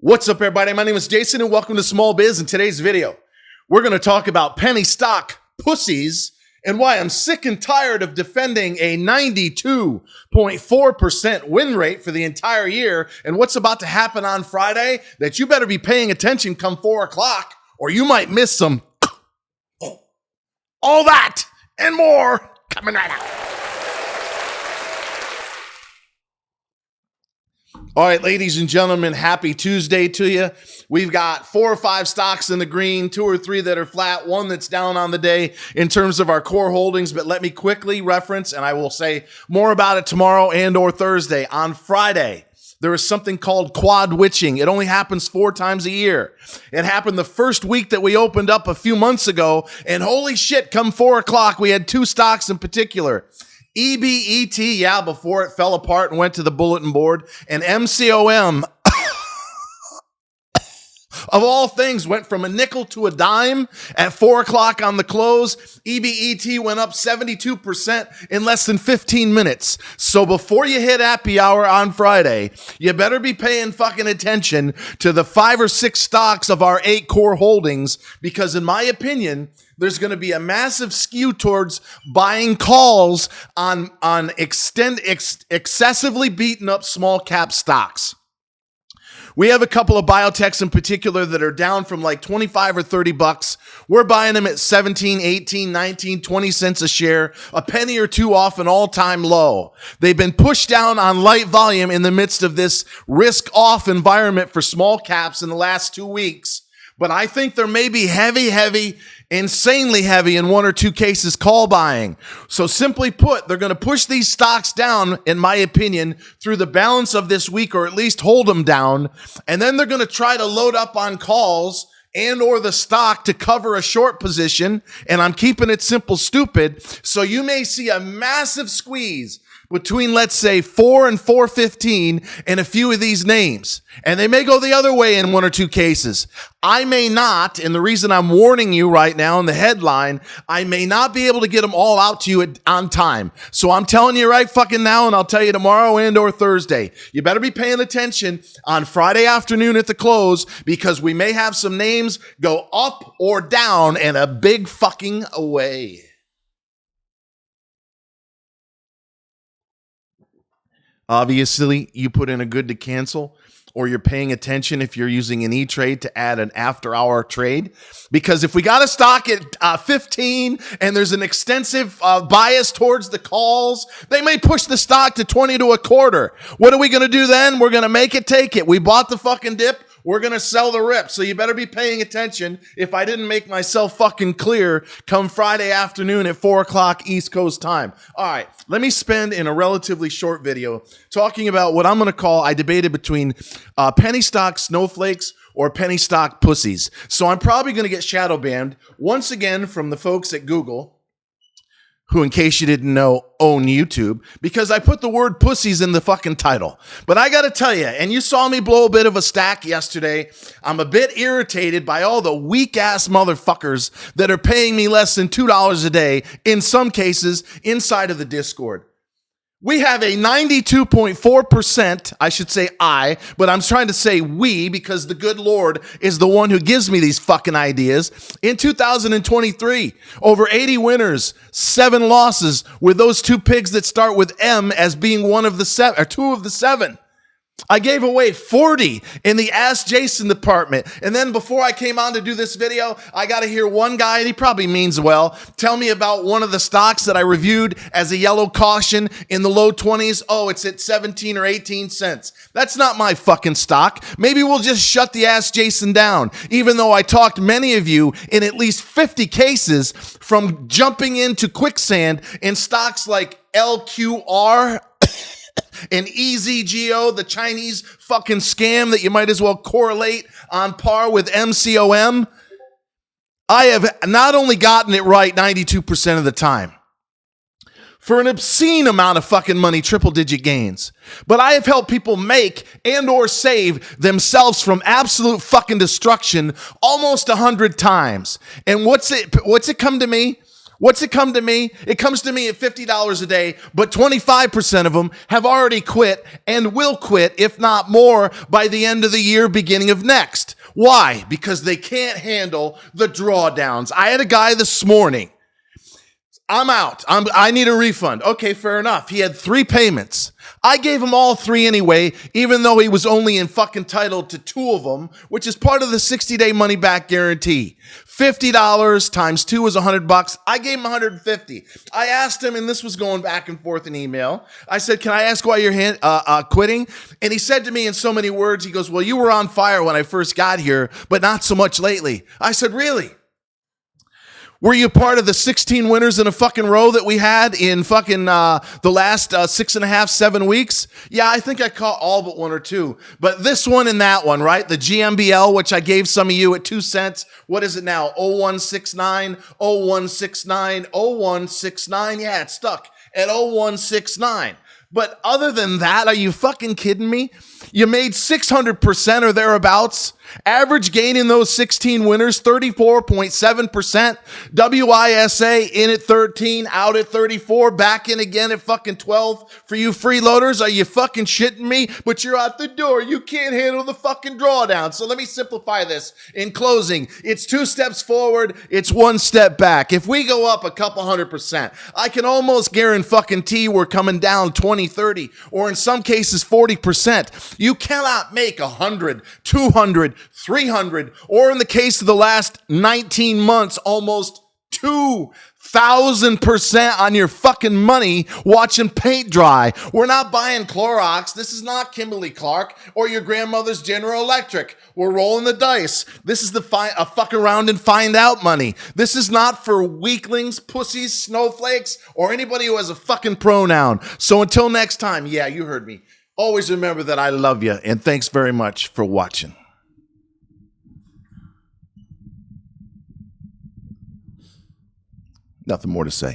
What's up, everybody? My name is Jason, and welcome to Small Biz. In today's video, we're going to talk about penny stock pussies and why I'm sick and tired of defending a 92.4% win rate for the entire year and what's about to happen on Friday that you better be paying attention come 4 o'clock or you might miss some. All that and more coming right out. All right, ladies and gentlemen, happy Tuesday to you. We've got 4 or 5 stocks in the green, 2 or 3 that are flat, 1 that's down on the day in terms of our core holdings. But let me quickly reference, and I will say more about it tomorrow and or Thursday. On Friday, there is something called quad witching. It only happens 4 times a year. It happened the first week that we opened up a few months ago. And holy shit, come 4 o'clock, we had 2 stocks in particular. EBET, yeah, before it fell apart and went to the bulletin board, and MCOM, of all things, went from a nickel to a dime at 4 o'clock on the close. EBET went up 72% in less than 15 minutes. So before you hit happy hour on Friday, you better be paying fucking attention to the 5 or 6 stocks of our 8 core holdings, because in my opinion, there's going to be a massive skew towards buying calls on excessively beaten up small cap stocks. We have a couple of biotechs in particular that are down from like 25 or 30 bucks. We're buying them at 17, 18, 19, 20 cents a share, a penny or two off an all-time low. They've been pushed down on light volume in the midst of this risk-off environment for small caps in the last 2 weeks. But I think there may be heavy, insanely heavy in 1 or 2 cases call buying. So simply put, they're going to push these stocks down, in my opinion, through the balance of this week, or at least hold them down. And then they're going to try to load up on calls and or the stock to cover a short position. And I'm keeping it simple, stupid. So you may see a massive squeeze between, let's say, 4 and 415 in a few of these names. And they may go the other way in 1 or 2 cases. I may not, and the reason I'm warning you right now in the headline, I may not be able to get them all out to you on time. So I'm telling you right fucking now, and I'll tell you tomorrow and or Thursday. You better be paying attention on Friday afternoon at the close, because we may have some names go up or down in a big fucking way. Obviously, you put in a good to cancel, or you're paying attention if you're using an E-Trade to add an after-hour trade. Because if we got a stock at 15 and there's an extensive bias towards the calls, they may push the stock to 20 to a quarter. What are we going to do then? We're going to make it take it. We bought the fucking dip. We're going to sell the rip. So you better be paying attention. If I didn't make myself fucking clear, come Friday afternoon at 4 o'clock East Coast time. All right, let me spend in a relatively short video talking about what I'm going to call, I debated between penny stock snowflakes or penny stock pussies. So I'm probably going to get shadow banned once again from the folks at Google, who, in case you didn't know, own YouTube, because I put the word pussies in the fucking title. But I got to tell you, and you saw me blow a bit of a stack yesterday, I'm a bit irritated by all the weak-ass motherfuckers that are paying me less than $2 a day, in some cases, inside of the Discord. We have a 92.4%, I should say but I'm trying to say we, because the good Lord is the one who gives me these fucking ideas. In 2023, over 80 winners, 7 losses, with those 2 pigs that start with M as being one of the 7, or 2 of the 7. I gave away 40 in the Ask Jason department. And then before I came on to do this video, I got to hear one guy, and he probably means well, tell me about one of the stocks that I reviewed as a yellow caution in the low 20s. Oh, it's at 17 or 18 cents. That's not my fucking stock. Maybe we'll just shut the Ask Jason down, even though I talked many of you in at least 50 cases from jumping into quicksand in stocks like LQR, and EZGO, the Chinese fucking scam that you might as well correlate on par with MCOM. I have not only gotten it right 92% of the time, for an obscene amount of fucking money, triple-digit gains, but I have helped people make and or save themselves from absolute fucking destruction almost 100 times. And what's it come to me? What's it come to me? It comes to me at $50 a day, but 25% of them have already quit and will quit, if not more, by the end of the year, beginning of next. Why? Because they can't handle the drawdowns. I had a guy this morning. I'm out. I need a refund. Okay, fair enough. He had 3 payments. I gave him all 3 anyway, even though he was only entitled to 2 of them, which is part of the 60-day money-back guarantee. $50 times 2 is $100. I gave him $150. I asked him, and this was going back and forth in email. I said, "Can I ask why you're quitting?" And he said to me in so many words, he goes, "Well, you were on fire when I first got here, but not so much lately." I said, "Really? Were you part of the 16 winners in a fucking row that we had in fucking the last 6.5, 7 weeks?" Yeah, I think I caught all but 1 or 2. But this one and that one, right? The GMBL, which I gave some of you at 2 cents. What is it now? 0169, 0169, 0169. Yeah, it's stuck at 0169. But other than that, are you fucking kidding me? You made 600% or thereabouts. Average gain in those 16 winners, 34.7%. WISA in at 13, out at 34, back in again at fucking 12. For you freeloaders, are you fucking shitting me? But you're out the door. You can't handle the fucking drawdown. So let me simplify this. In closing, it's 2 steps forward, it's 1 step back. If we go up a couple 100%, I can almost guarantee we're coming down 20, 30, or in some cases 40%. You cannot make 100, 200, 300, or in the case of the last 19 months, almost 2,000% on your fucking money watching paint dry. We're not buying Clorox. This is not Kimberly-Clark or your grandmother's General Electric. We're rolling the dice. This is a fuck around and find out money. This is not for weaklings, pussies, snowflakes, or anybody who has a fucking pronoun. So until next time, yeah, you heard me. Always remember that I love you, and thanks very much for watching. Nothing more to say.